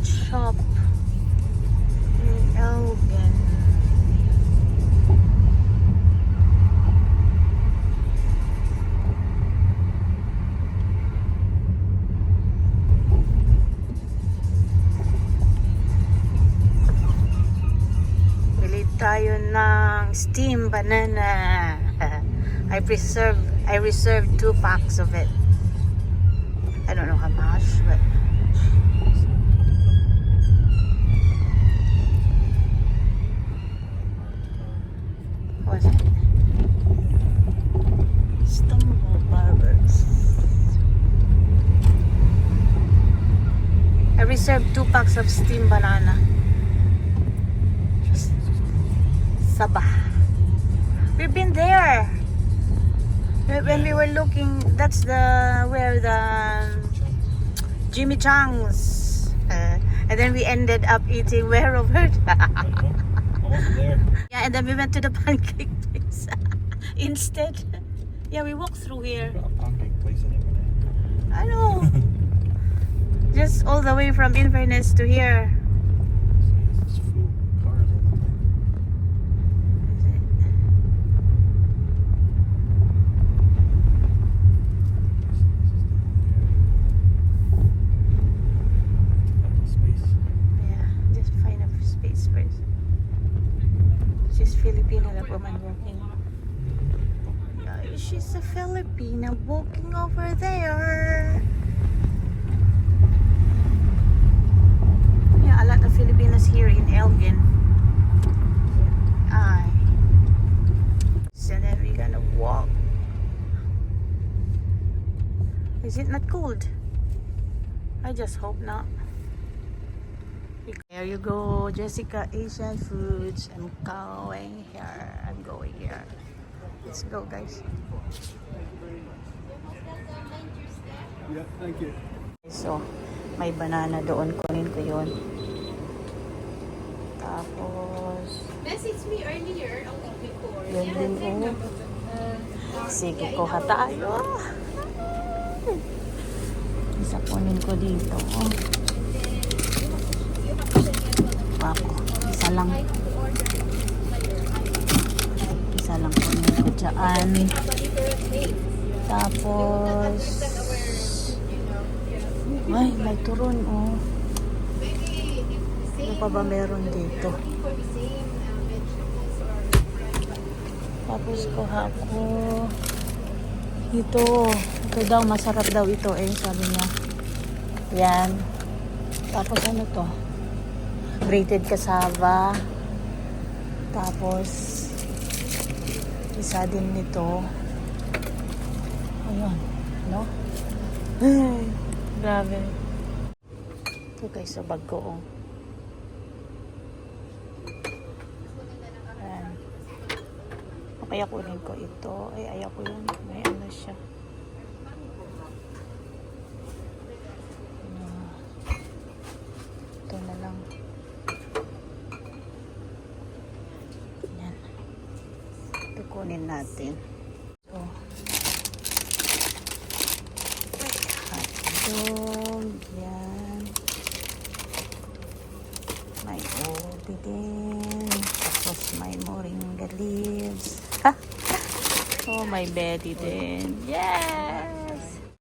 shop in Elgin. Bili tayo ng steamed banana. I reserved 2 packs of it. I don't know how much, but what's it? Stumble Barbers. I reserved 2 packs of steamed banana. Sabah. We've been there. When we were looking, that's where the Jimmy Chang's, and then we ended up eating where, Robert? Almost there. Yeah, and then we went to the pancake place instead. Yeah, we walked through here. Got a pancake place in here. I know. Just all the way from Inverness to here. There's full cars over there. Just find a space first. She's Filipino, that woman walking. Yeah, she's a Filipino walking over there. Yeah, a lot of Filipinos here in Elgin. Aye. So then we're gonna walk. Is it not cold? I just hope not. There you go, Jessica Asian Foods. I'm going here. I'm going here. Let's go, guys. Yeah, thank you. So, may banana doon. Kunin ko yun. Tapos, Message me earlier a week before. yun din oh. Sige, kuha tayo. Isa kunin ko dito. Ako, isa lang kunin ko dyan. Tapos, ay, may turon oh. Ano pa ba meron dito? Tapos kuha ko ito daw, masarap daw ito sabi niya. Yan. Tapos ano to? Grated cassava. Tapos isa din nito. Ayun, no? Ay, grabe. Ito guys, sa bag ko oh. Ayan. Kaya kunin ko ito. Ay, ayaw ko yun. May ano siya. Ito na lang. Yan. Ito kunin natin. So, hotdog. Yan. May ubi din. Tapos may moringa leaves. Oh, my Betty din. Yeah!